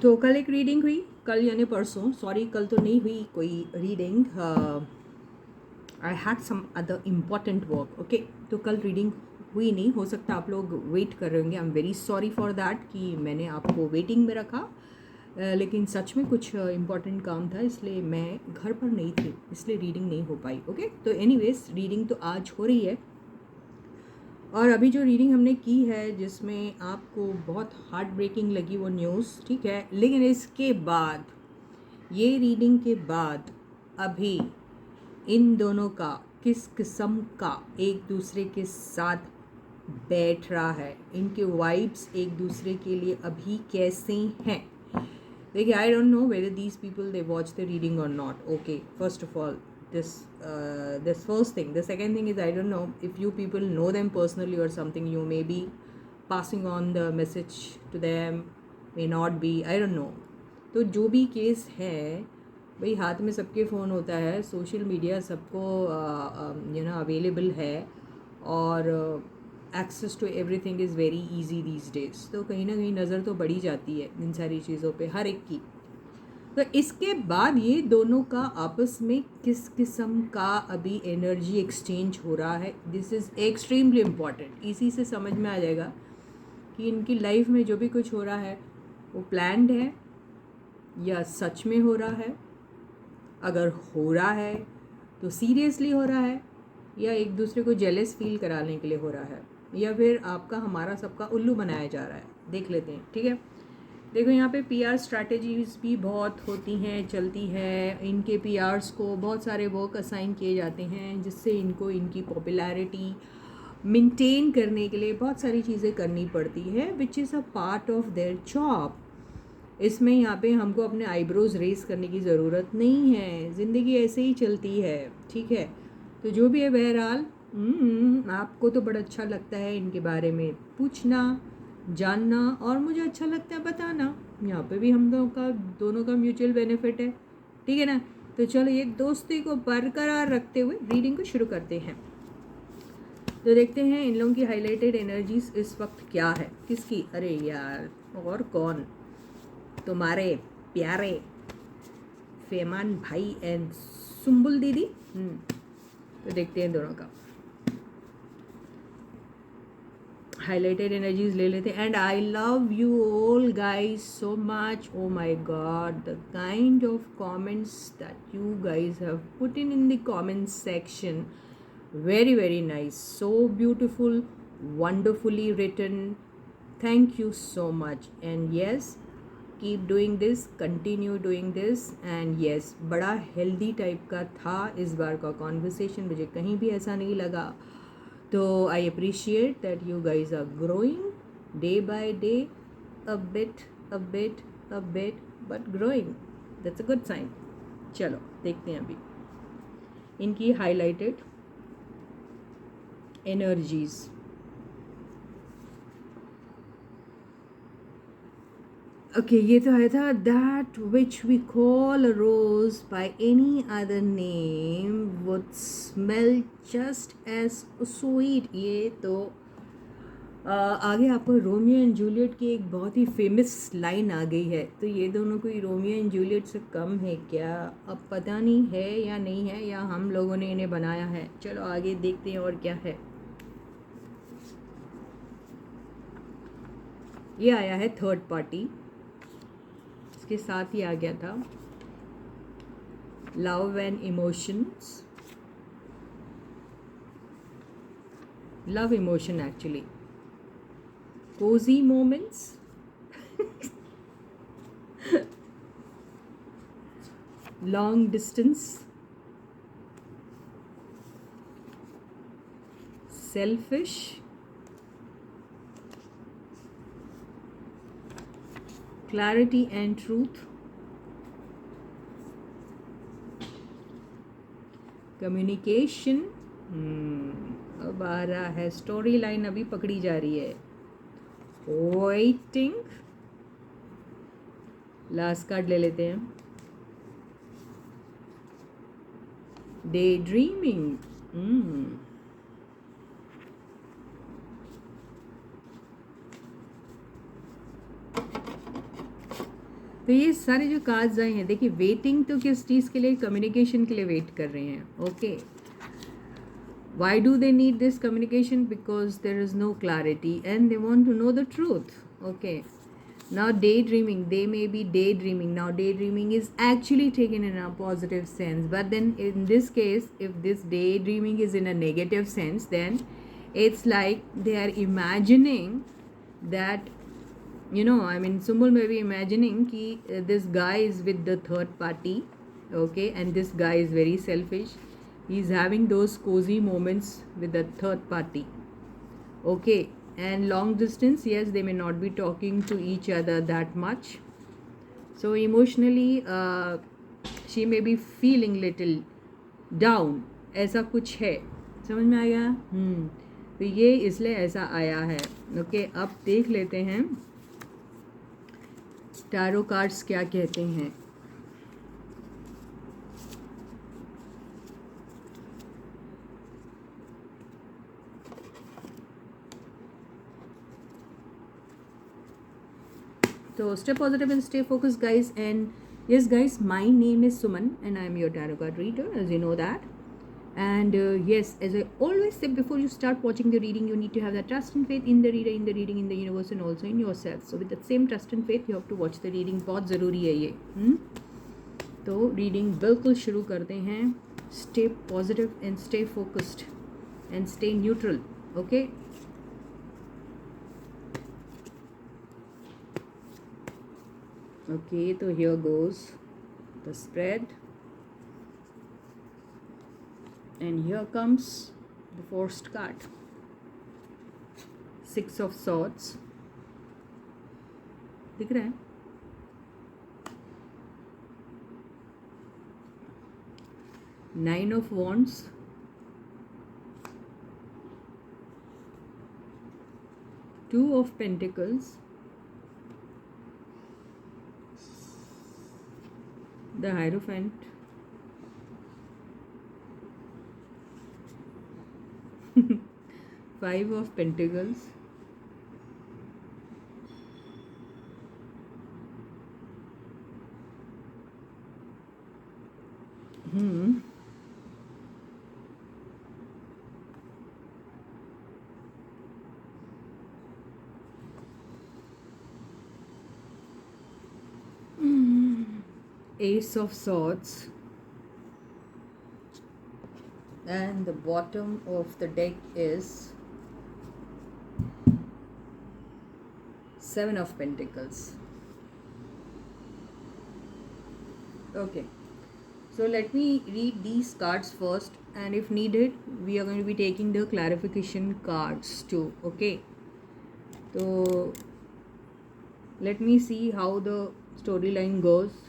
तो कल एक रीडिंग हुई, कल यानी परसों, सॉरी कल तो नहीं हुई कोई reading, I had some other important work, okay. तो कल रीडिंग हुई नहीं, हो सकता आप लोग वेट कर रहे होंगे, I am very sorry for that कि मैंने आपको वेटिंग में रखा, लेकिन सच में कुछ इम्पॉर्टेंट काम था इसलिए मैं घर पर नहीं थी, इसलिए रीडिंग नहीं हो पाई, ओके। तो एनीवेज रीडिंग तो आज हो रही है, और अभी जो रीडिंग हमने की है जिसमें आपको बहुत हार्ट ब्रेकिंग लगी वो न्यूज़, ठीक है, लेकिन इसके बाद, ये रीडिंग के बाद अभी इन दोनों का किस किस्म का एक दूसरे के साथ बैठ रहा है, इनके वाइब्स एक दूसरे के लिए अभी कैसे हैं। देखिए, I don't know whether these people they watch the reading और not, okay. First of all this first thing. The second thing is, I don't know if you people know them personally or something, you may be passing on the message to them, may not be, I don't know. तो जो भी case है भाई, हाथ में सबके phone होता है, सोशल मीडिया सबको अवेलेबल है, और access to everything is very easy these days. तो कहीं ना कहीं नज़र तो बढ़ी जाती है इन सारी चीज़ों पे, हर एक की। तो इसके बाद ये दोनों का आपस में किस किस्म का अभी एनर्जी एक्सचेंज हो रहा है, दिस इज़ एक्सट्रीमली इम्पॉर्टेंट। इसी से समझ में आ जाएगा कि इनकी लाइफ में जो भी कुछ हो रहा है वो प्लान्ड है या सच में हो रहा है। अगर हो रहा है तो सीरियसली हो रहा है, या एक दूसरे को जेलस फील कराने के लिए हो रहा है, या फिर आपका हमारा सबका उल्लू बनाया जा रहा है। देख लेते हैं, ठीक है। देखो, यहाँ पे पीआर स्ट्रैटेजीज भी बहुत होती हैं, चलती है। इनके पीआर्स को बहुत सारे वर्क असाइन किए जाते हैं जिससे इनको इनकी पॉपुलैरिटी मेंटेन करने के लिए बहुत सारी चीज़ें करनी पड़ती है, which is a part of their job. इसमें यहाँ पे हमको अपने आईब्रोज रेस करने की ज़रूरत नहीं है, ज़िंदगी ऐसे ही चलती है, ठीक है। तो जो भी है, बहरहाल आपको तो बड़ा अच्छा लगता है इनके बारे में पूछना, जानना, और मुझे अच्छा लगता है बताना। यहाँ पे भी हम दोनों का म्यूचुअल बेनिफिट है, ठीक है ना। तो चलो, ये दोस्ती को बरकरार रखते हुए रीडिंग को शुरू करते हैं। तो देखते हैं इन लोगों की हाईलाइटेड एनर्जीज इस वक्त क्या है, किसकी। अरे यार, और कौन, तुम्हारे प्यारे फेमान भाई एंड सुम्बुल दीदी। तो देखते हैं दोनों का हाईलाइटेड एनर्जीज ले लेते हैं। And I love you all guys so much, oh my God, the kind of comments that you guys have put in the comment section, very very nice, so beautiful, wonderfully written, thank you so much, and yes, keep doing this, continue doing this, and yes, बड़ा healthy type का था इस बार का conversation, मुझे कहीं भी ऐसा नहीं लगा। तो I appreciate that you guys are growing day by day, a bit a bit a bit, but growing, that's a good sign। चलो देखते हैं अभी इनकी highlighted energies। ओके, ये तो आया था, that which we call a rose by any other name would smell just as sweet. ये तो आगे आपको रोमियो एंड जूलियट की एक बहुत ही फेमस लाइन आ गई है। तो ये दोनों कोई रोमियो एंड जूलियट से कम है क्या, अब पता नहीं है या नहीं है, या हम लोगों ने इन्हें बनाया है। चलो आगे देखते हैं और क्या है। ये आया है थर्ड पार्टी, इसके साथ ही आ गया था love and emotions, love emotion actually, cosy moments, long distance, selfish, clarity and truth, communication। अब आ रहा है स्टोरी लाइन, अभी पकड़ी जा रही है। वेटिंग, लास्ट कार्ड ले लेते हैं। डे ड्रीमिंग, तो ये सारे जो कार्ड्स आए हैं, देखिए वेटिंग तो किस चीज़ के लिए, कम्युनिकेशन के लिए वेट कर रहे हैं. Okay, why do they need this communication? Because there is no clarity and they want to know the truth. Okay, now daydreaming, they may be daydreaming. Now daydreaming is actually taken in a positive sense, but then in this case, if this daydreaming is in a negative sense, then it's like they are imagining that, you know, I mean, Sumbul may be imagining ki this guy is with the third party. Okay, and this guy is very selfish. He's having those cozy moments with the third party. Okay, and long distance, yes, they may not be talking to each other that much. So emotionally, she may be feeling little down. ऐसा कुछ है, समझ में आया? तो ये इसलिए ऐसा आया है. ओके, अब देख लेते हैं टैरो कार्ड्स क्या कहते हैं. So stay positive and stay focused, guys. And yes, guys, my name is Suman and I am your tarot card reader, as you know that. And yes, as I always say, before you start watching the reading, you need to have that trust and faith in the reader, in the reading, in the universe, and also in yourself. So with that same trust and faith, you have to watch the reading. बहुत ज़रूरी है ये. तो reading बिल्कुल शुरू करते हैं. Stay positive and stay focused and stay neutral. Okay. Okay, so here goes the spread, and here comes the first card, Six of Swords. दिख रहा है? Nine of Wands, Two of Pentacles, the Hierophant, Five of Pentacles, Ace of Swords, and the bottom of the deck is Seven of Pentacles. Okay, so let me read these cards first, and if needed, we are going to be taking the clarification cards too. Okay, so let me see how the storyline goes.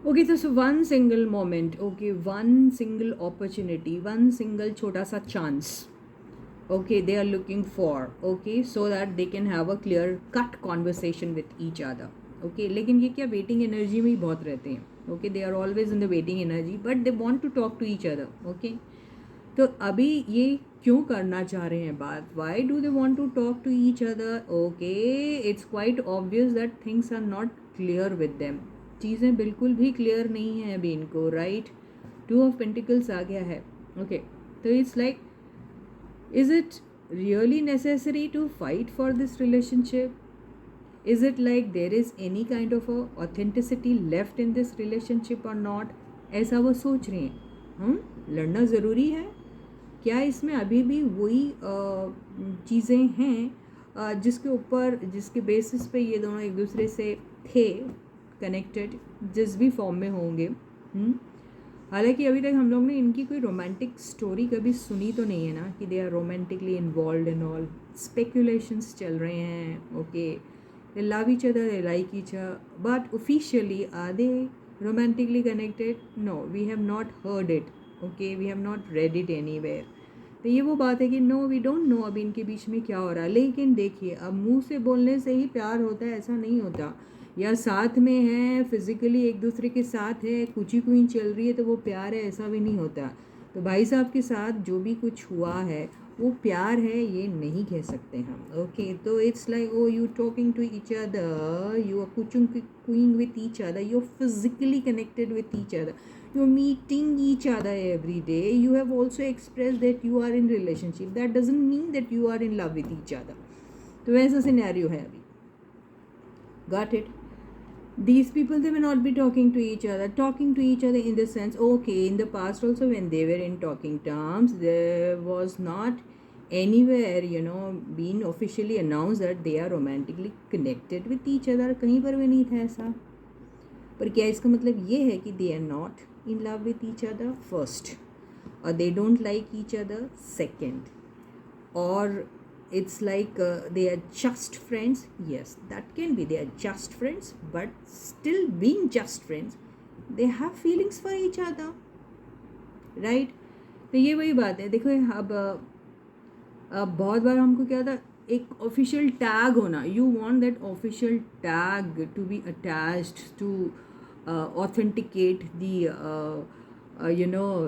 Okay, so one single moment, okay, one single opportunity, one single छोटा सा chance, okay, they are looking for, okay, so that they can have a clear cut conversation with each other. Okay, लेकिन ये क्या waiting energy में ही बहुत रहते हैं. Okay, they are always in the waiting energy, but they want to talk to each other. Okay, तो अभी ये क्यों करना चाह रहे हैं बात? Why do they want to talk to each other? Okay, it's quite obvious that things are not clear with them. चीज़ें बिल्कुल भी क्लियर नहीं है अभी इनको. राइट, टू ऑफ पेंटिकल्स आ गया है. ओके, तो it's like, is it really necessary to fight for this relationship? Is it like there is any kind of authenticity left in this relationship or not? ऐसा वो सोच रहे हैं. लड़ना ज़रूरी है क्या? इसमें अभी भी वही चीज़ें हैं जिसके ऊपर, जिसके बेसिस पे ये दोनों एक दूसरे से थे कनेक्टेड, जिस भी फॉर्म में होंगे. हालांकि अभी तक हम लोग ने इनकी कोई रोमांटिक स्टोरी कभी सुनी तो नहीं है ना, कि they are romantically involved in all. Speculations चल रहे हैं. Okay, they love each other, they like each other, but officially are they romantically connected? No, we have not heard it. Okay, we have not read it anywhere. तो ये वो बात है कि no, we don't know अभी इनके बीच में क्या हो रहा है. लेकिन देखिए, अब मुंह से बोलने से ही प्यार होता है ऐसा नहीं होता. या साथ में है, फिज़िकली एक दूसरे के साथ है, कुची कुई चल रही है तो वो प्यार है, ऐसा भी नहीं होता। तो भाई साहब के साथ जो भी कुछ हुआ है वो प्यार है, ये नहीं कह सकते हम। ओके, तो it's like oh you talking to each other, you are cooching cooing with each other, you are physically connected with each other, you are meeting each other every day, you have also express that you are in relationship, that doesn't mean that you are in love with each other. तो वैसा scenario है अभी। Got it? These people, they may not be talking to each other in the sense, okay, in the past also when they were in talking terms, there was not anywhere, being officially announced that they are romantically connected with each other, कहीं पर भी नहीं था ऐसा। पर क्या इसका मतलब ये है कि they are not in love with each other first, or they don't like each other second, or it's like they are just friends? Yes, that can be, they are just friends, but still being just friends, they have feelings for each other, right? तो ये वही बात है। देखो अब बहुत बार हमको क्या था, एक ऑफिशियल टैग होना, you want that official tag to be attached to authenticate the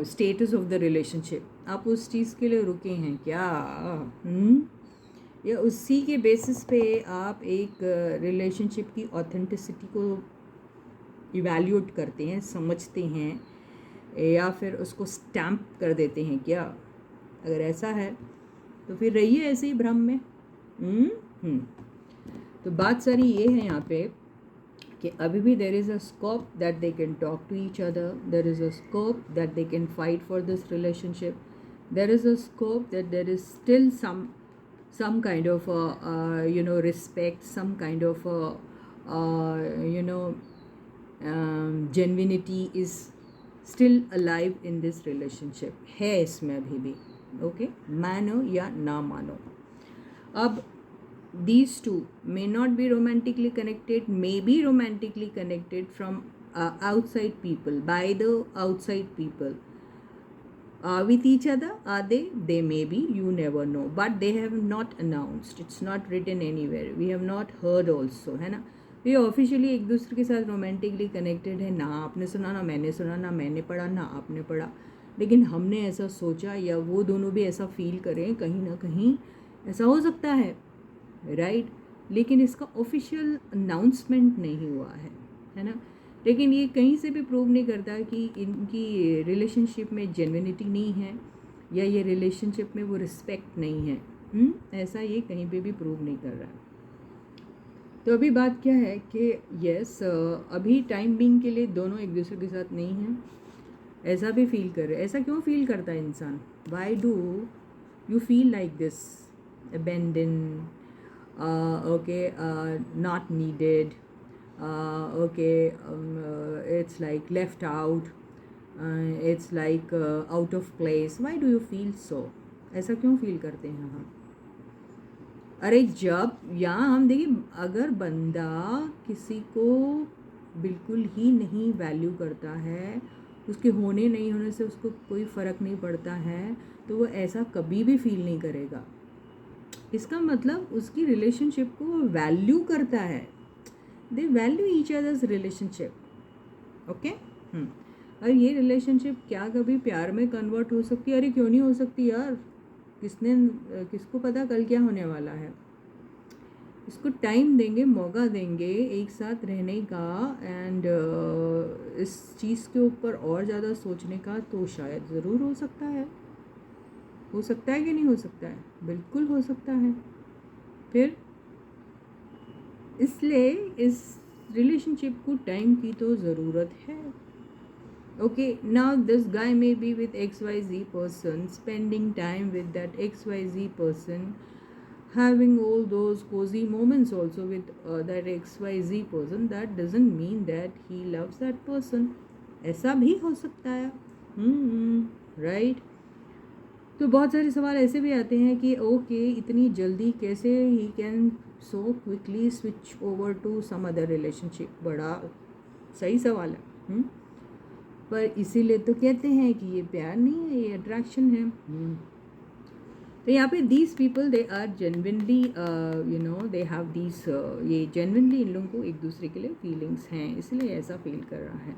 status of the relationship. आप उस चीज़ के लिए रुके हैं क्या? या उसी के बेसिस पे आप एक रिलेशनशिप की ऑथेंटिसिटी को इवैल्यूएट करते हैं, समझते हैं, या फिर उसको स्टैम्प कर देते हैं क्या? अगर ऐसा है तो फिर रहिए ऐसे ही भ्रम में। तो बात सारी ये है यहाँ पे कि अभी भी there is a scope that they can talk to each other, there is a scope that they can fight for this relationship, there is a scope that there is still some kind of respect, some kind of genuinity is still alive in this relationship, है इसमें अभी भी। Okay, मानो या ना मानो। अब these two may not be romantically connected, may be romantically connected from outside people, by the outside people. With each other, are they? They may be, you never know, but they have not announced, it's not written anywhere, we have not heard also, है ना? ये officially एक दूसरे के साथ romantically connected है, ना आपने सुना, ना मैंने सुना, ना मैंने पढ़ा, ना आपने पढ़ा, लेकिन हमने ऐसा सोचा, या वो दोनों भी ऐसा फील करें, कहीं ना कहीं ऐसा हो सकता है, राइट? लेकिन इसका ऑफिशियल अनाउंसमेंट नहीं हुआ है ना? लेकिन ये कहीं से भी प्रूव नहीं करता कि इनकी रिलेशनशिप में जेन्युइनिटी नहीं है, या ये रिलेशनशिप में वो रिस्पेक्ट नहीं है। ऐसा ये कहीं पे भी प्रूव नहीं कर रहा है। तो अभी बात क्या है कि यस, अभी टाइम बिंग के लिए दोनों एक दूसरे के साथ नहीं हैं, ऐसा भी फील कर रहे। ऐसा क्यों फील करता है इंसान? Why do you feel like this? Abandon, okay, not needed, it's like left out, it's like out of place. Why do you feel so? ऐसा क्यों फील करते हैं हम? अरे जब यहाँ हम देखिए, अगर बंदा किसी को बिल्कुल ही नहीं वैल्यू करता है, उसके होने नहीं होने से उसको कोई फ़र्क नहीं पड़ता है, तो वो ऐसा कभी भी फील नहीं करेगा। इसका मतलब उसकी रिलेशनशिप को वो वैल्यू करता है, दे value each others relationship. Okay, और ये रिलेशनशिप क्या कभी प्यार में कन्वर्ट हो सकती है? अरे क्यों नहीं हो सकती यार? किसको पता कल क्या होने वाला है? इसको टाइम देंगे, मौका देंगे एक साथ रहने का, एंड इस चीज़ के ऊपर और ज़्यादा सोचने का, तो शायद ज़रूर हो सकता है। हो सकता है कि नहीं हो सकता है? बिल्कुल हो सकता है। फिर इसलिए इस रिलेशनशिप को टाइम की तो ज़रूरत है। Okay, now this guy may be with XYZ person, spending time with that XYZ person, having all those cozy moments also with that XYZ person, that doesn't mean that he loves that person. ऐसा भी हो सकता है, right? तो बहुत सारे सवाल ऐसे भी आते हैं कि ओके, इतनी जल्दी कैसे ही can so quickly switch over to some other relationship? बड़ा सही सवाल है। पर इसीलिए तो कहते हैं कि ये प्यार नहीं है, ये अट्रैक्शन है। तो यहाँ पे these people they are genuinely you know they have these ये जेनविनली इन लोगों को एक दूसरे के लिए फीलिंग्स हैं, इसलिए ऐसा फील कर रहा है।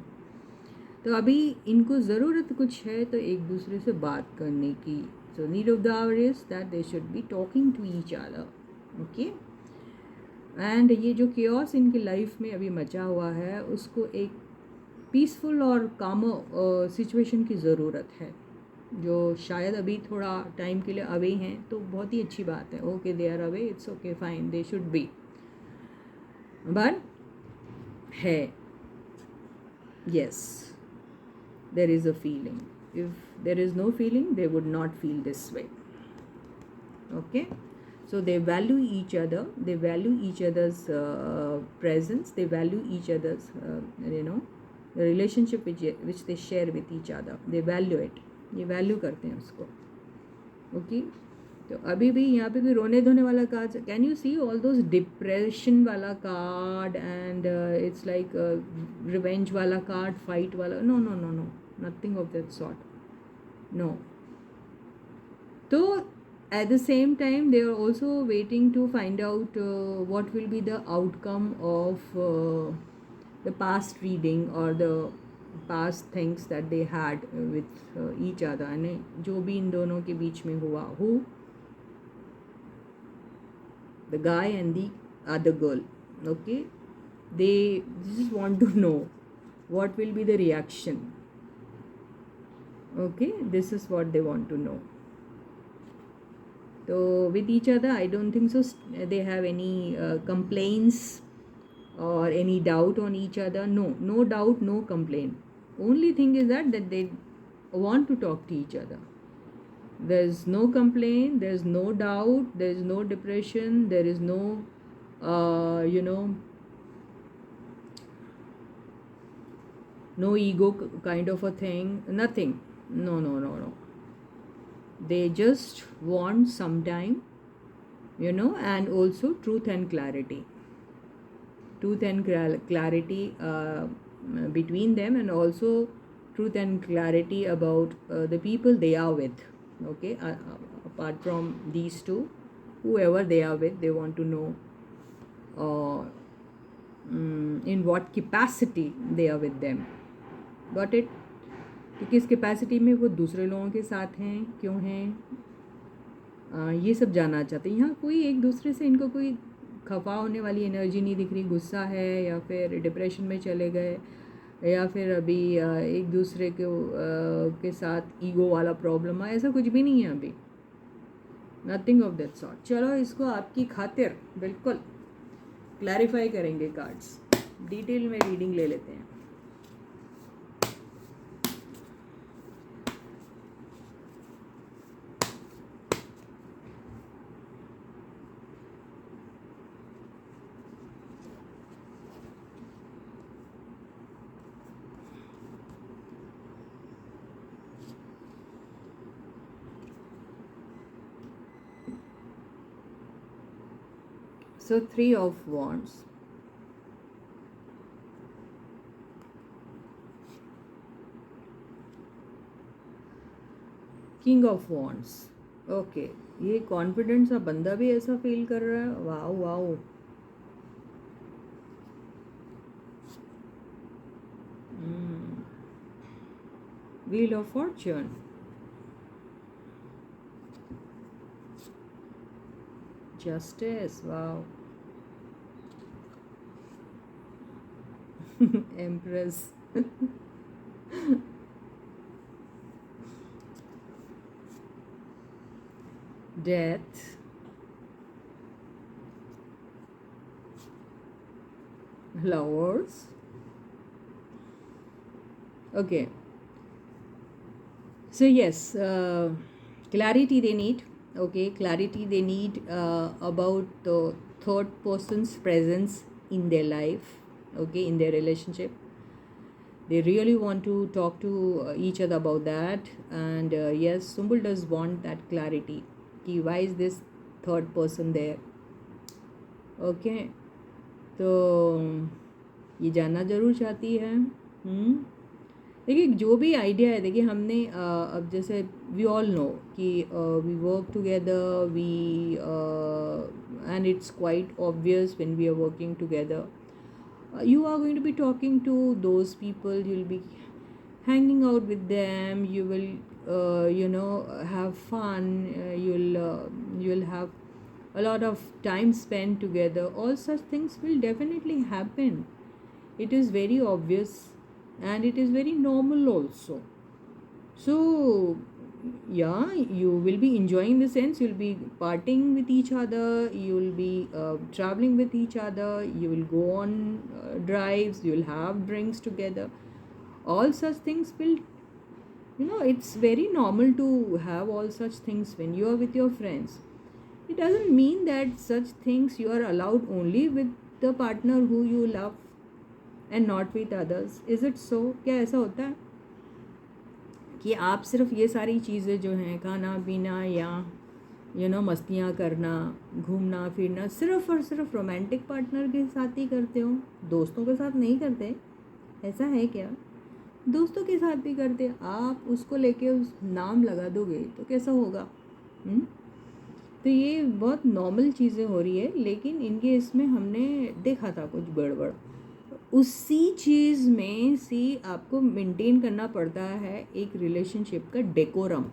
तो अभी इनको ज़रूरत कुछ है तो एक दूसरे से बात करने की। So need of the our is that they should be talking to each other, okay. And ये जो केओस इनकी लाइफ में अभी मचा हुआ है उसको एक पीसफुल और कामो सिचुएशन की ज़रूरत है, जो शायद अभी थोड़ा टाइम के लिए अवे हैं, तो बहुत ही अच्छी बात है। Okay they are away, it's okay fine, they should be, but है yes there is a feeling. If there is no feeling, they would not feel this way, okay. So they value each other, they value each other's presence, they value each other's you know the relationship which they share with each other, they value it, ये value करते हैं उसको, okay. तो अभी भी यहाँ पे कोई रोने धोने वाला card, can you see all those depression वाला card and it's like revenge वाला कार्ड, फाइट वाला, no no no no, nothing of that sort, no. तो at the same time they are also waiting to find out what will be the outcome of the past reading or the past things that they had with each other, यानी जो भी इन दोनों के बीच में हुआ, who the guy and the other girl, okay, they just want to know what will be the reaction, okay, this is what they want to know. So with each other I don't think so they have any complaints or any doubt on each other, no doubt, no complaint. Only thing is that they want to talk to each other. There's no complaint, there's no doubt, there's no depression, there is no you know no ego kind of a thing, nothing, no no no no. They just want some time, you know, and also truth and clarity, clarity between them, and also truth and clarity about the people they are with, okay. Apart from these two, whoever they are with, they want to know in what capacity they are with them. Got it? कि किस capacity में वो दूसरे लोगों के साथ हैं, क्यों हैं, ये सब जानना चाहते हैं। यहाँ कोई एक दूसरे से इनको कोई खफा होने वाली एनर्जी नहीं दिख रही, गुस्सा है या फिर डिप्रेशन में चले गए या फिर अभी एक दूसरे के साथ ईगो वाला प्रॉब्लम है, ऐसा कुछ भी नहीं है अभी, नथिंग ऑफ दैट सॉर्ट. चलो इसको आपकी खातिर बिल्कुल क्लैरिफाई करेंगे कार्ड्स, डिटेल में रीडिंग ले लेते हैं. So 3 of Wands. King of Wands. Okay ये कॉन्फिडेंट सा बंदा भी ऐसा फील कर रहा है. Wow wow. Wheel of Fortune. Justice. Wow. Empress. Death. Lovers. Okay. So yes, clarity they need. Okay, clarity they need about the third person's presence in their life, okay, in their relationship. They really want to talk to each other about that. And yes, Sumbul does want that clarity. Why is this third person there? Okay, तो ये जानना ज़रूर चाहती है देखिए जो भी idea है, देखिए हमने अब जैसे वी ऑल नो कि we work together, we and it's quite obvious when we are working together, you are going to be talking to those people, you'll be hanging out with them, you will have fun, you'll have a lot of time spent together. All such things will definitely happen. It is very obvious and it is very normal also. So yeah, you will be enjoying the sense, you'll be partying with each other, you'll be traveling with each other, you will go on drives, you'll have drinks together. All such things will, it's very normal to have all such things when you are with your friends. It doesn't mean that such things you are allowed only with the partner who you love and not with others. Is it so? क्या ऐसा होता है कि आप सिर्फ ये सारी चीज़ें जो हैं, खाना पीना या मस्तियाँ करना, घूमना फिरना, सिर्फ और सिर्फ रोमांटिक पार्टनर के साथ ही करते हो, दोस्तों के साथ नहीं करते? ऐसा है क्या? दोस्तों के साथ भी करते। आप उसको लेके उस नाम लगा दोगे तो कैसा होगा? तो ये बहुत नॉर्मल चीज़ें हो रही है, लेकिन इनके इसमें हमने देखा था कुछ गड़बड़। उसी चीज़ में से आपको मेंटेन करना पड़ता है एक रिलेशनशिप का डेकोरम,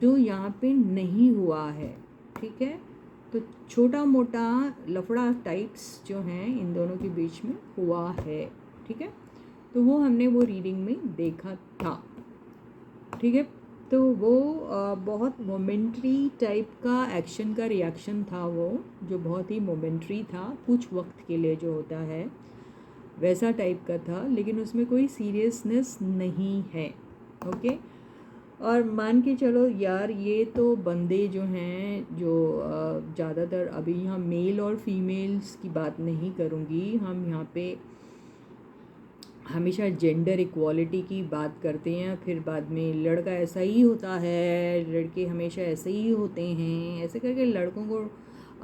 जो यहाँ पे नहीं हुआ है। ठीक है, तो छोटा मोटा लफड़ा टाइप्स जो हैं इन दोनों के बीच में हुआ है। ठीक है, तो वो हमने वो रीडिंग में देखा था। ठीक है, तो वो बहुत मोमेंट्री टाइप का एक्शन का रिएक्शन था वो, जो बहुत ही मोमेंट्री था, कुछ वक्त के लिए जो होता है वैसा टाइप का था, लेकिन उसमें कोई सीरियसनेस नहीं है। ओके, और मान के चलो यार, ये तो बंदे जो हैं, जो ज़्यादातर, अभी यहाँ मेल और फीमेल्स की बात नहीं करूँगी, हम यहाँ पे हमेशा जेंडर इक्वालिटी की बात करते हैं, फिर बाद में लड़का ऐसा ही होता है, लड़के हमेशा ऐसे ही होते हैं, ऐसे करके लड़कों को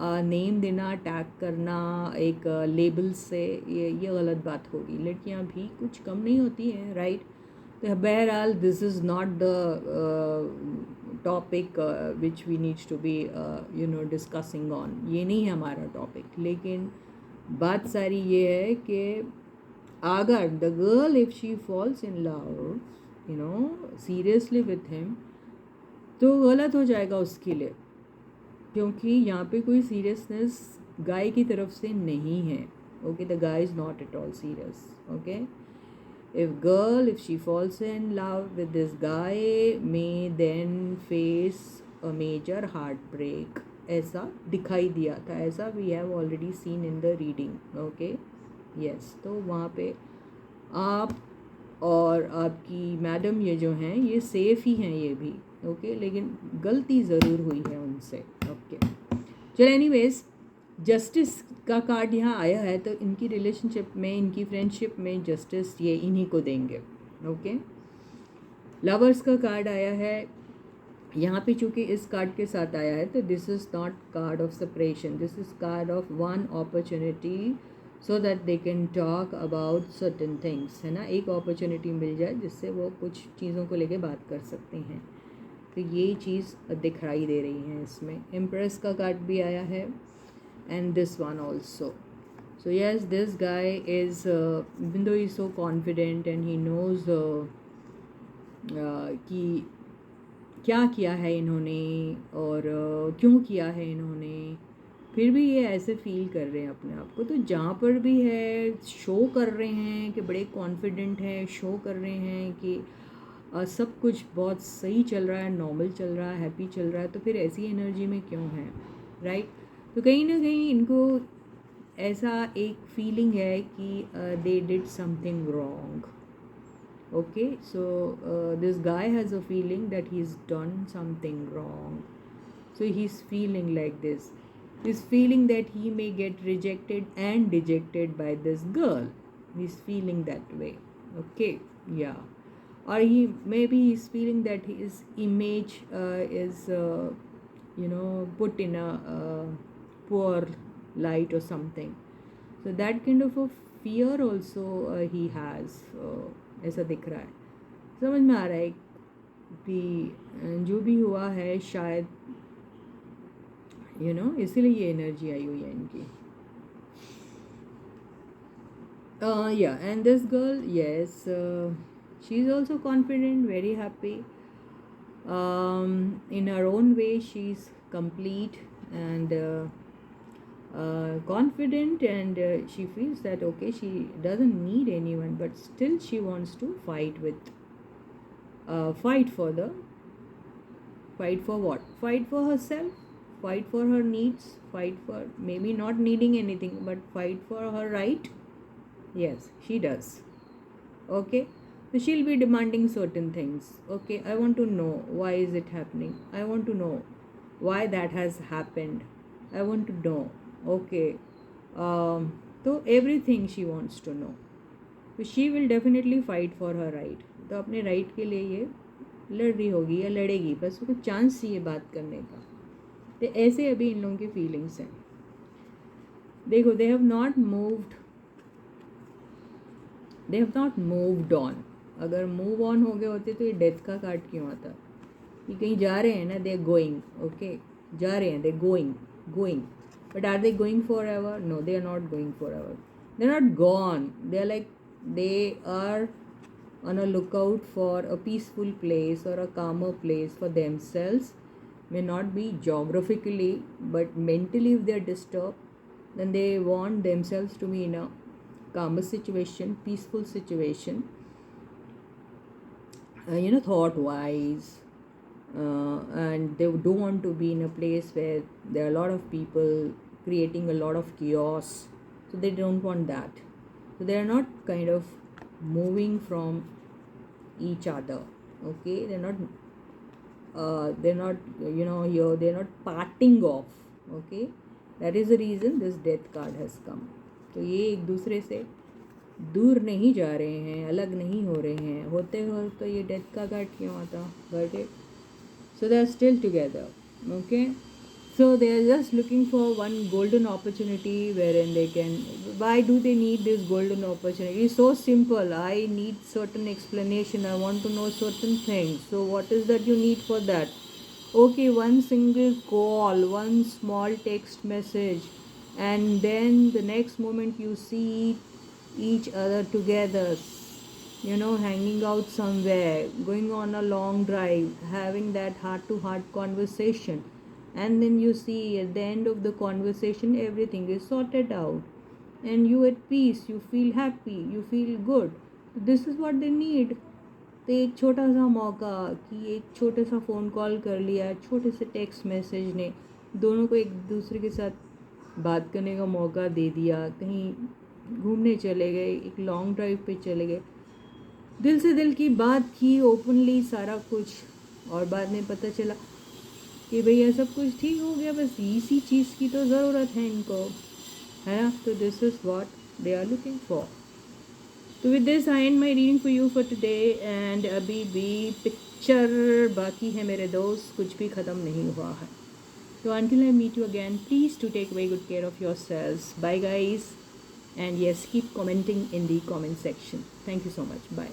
नेम देना, टैग करना एक लेबल से, ये गलत बात होगी। लड़कियां भी कुछ कम नहीं होती हैं, राइट? तो बहरहाल this is not the topic which we needs to be discussing on, ये नहीं है हमारा टॉपिक। लेकिन बात सारी ये है कि अगर the girl if she falls in love seriously with him, तो गलत हो जाएगा उसके लिए, क्योंकि यहाँ पे कोई सीरियसनेस गाय की तरफ से नहीं है। Okay, the guy is not at all serious. Okay, if she falls in love with this guy, may then face a major heartbreak, ऐसा दिखाई दिया था, ऐसा we have already seen in the reading. Okay, yes, तो वहाँ पे आप और आपकी मैडम ये जो हैं, ये सेफ़ ही हैं ये भी। ओके, लेकिन गलती ज़रूर हुई है उनसे। ओके, चलो एनीवेज, जस्टिस का कार्ड यहाँ आया है, तो इनकी रिलेशनशिप में, इनकी फ्रेंडशिप में जस्टिस ये इन्हीं को देंगे। ओके, लवर्स का कार्ड आया है यहाँ पे, चूँकि इस कार्ड के साथ आया है, तो this is not card of separation, this is card of one opportunity so that they can talk about certain things, है ना। एक अपॉर्चुनिटी मिल जाए जिससे वो कुछ चीज़ों को लेके बात कर सकते हैं, तो ये चीज़ दिखाई दे रही है इसमें। एम्प्रेस का कार्ड भी आया है, and this one also. So yes, this guy is even though he's so confident and he knows कि क्या किया है इन्होंने और क्यों किया है इन्होंने, फिर भी ये ऐसे फील कर रहे हैं अपने आप को। तो जहाँ पर भी है, शो कर रहे हैं कि बड़े कॉन्फिडेंट हैं, शो कर रहे हैं कि सब कुछ बहुत सही चल रहा है, नॉर्मल चल रहा है, हैप्पी चल रहा है, तो फिर ऐसी एनर्जी में क्यों है, राइट? तो कहीं ना कहीं इनको ऐसा एक फीलिंग है कि they did something wrong. Okay, so this guy has a feeling that he is done something wrong, so he is feeling like this, he's feeling that he may get rejected and dejected by this girl, he's feeling that way. Okay, yeah, or maybe he's feeling that his image is put in a poor light or something, so that kind of a fear also he has, ऐसा दिख रहा है। समझ में आ रहा है कि जो भी हुआ है शायद इसीलिए ये एनर्जी आई हुई है इनकी। Yeah, and this girl, yes, she's also confident, very happy. In her own way, she's complete and confident, and she feels that okay, she doesn't need anyone, but still she wants to fight for what? Fight for herself, fight for her needs, fight for maybe not needing anything, but fight for her right. Yes, she does. Okay, so she'll be demanding certain things. Okay, I want to know why is it happening. I want to know why that has happened. I want to know. Okay, so everything she wants to know. तो she will definitely fight for her right. तो अपने right के लिए ये लड़ रही होगी या लड़ेगी, बस उसको चांस चाहिए बात करने का। तो ऐसे अभी इन लोगों की फीलिंग्स हैं। देखो, they have not moved on. अगर मूव ऑन हो गए होते तो ये डेथ का कार्ड क्यों आता? ये कहीं जा रहे हैं ना, दे आर गोइंग। ओके, जा रहे हैं, they going but are they going forever? No, they are not going forever. They are not gone, they are like they are on a lookout for a peaceful place or a calmer place for themselves. May not be geographically, but mentally if they are disturbed, then they want themselves to be in a calmer situation, peaceful situation, thought wise, and they don't want to be in a place where there are a lot of people creating a lot of chaos, so they don't want that. So they are not kind of moving from each other. Okay, they're not here, they're not parting off. Okay, that is the reason this death card has come. तो ये एक दूसरे से दूर नहीं जा रहे हैं, अलग नहीं हो रहे हैं। होते हो तो ये डेथ का कार्ड क्यों आता? Got it? So they are still together. Okay, so they are just looking for one golden opportunity wherein they can. Why do they need this golden opportunity? It's so simple. I need certain explanation, I want to know certain things. So what is that you need for that? Okay, one single call, one small text message, and then the next moment you see each other together, hanging out somewhere, going on a long drive, having that heart to heart conversation, and then you see at the end of the conversation everything is sorted out and you at peace, you feel happy, you feel good. This is what they need. तो एक छोटा सा मौका कि एक छोटे सा phone call कर लिया, छोटे से टेक्स्ट मैसेज ने दोनों को एक दूसरे के साथ बात करने का मौका दे दिया, कहीं घूमने चले गए, एक लॉन्ग ड्राइव पे चले गए, दिल से दिल की बात की ओपनली सारा कुछ, और बाद में पता चला कि भैया सब कुछ ठीक हो गया, बस इसी चीज़ की तो ज़रूरत है इनको, है ना? तो this is what they are looking for. तो with this I end my reading for you for today. And अभी भी पिक्चर बाकी है मेरे दोस्त, कुछ भी ख़त्म नहीं हुआ है। तो until I meet you again, please to take very good care of yourselves. Bye guys, and yes, keep commenting in the comment section. Thank you so much. Bye.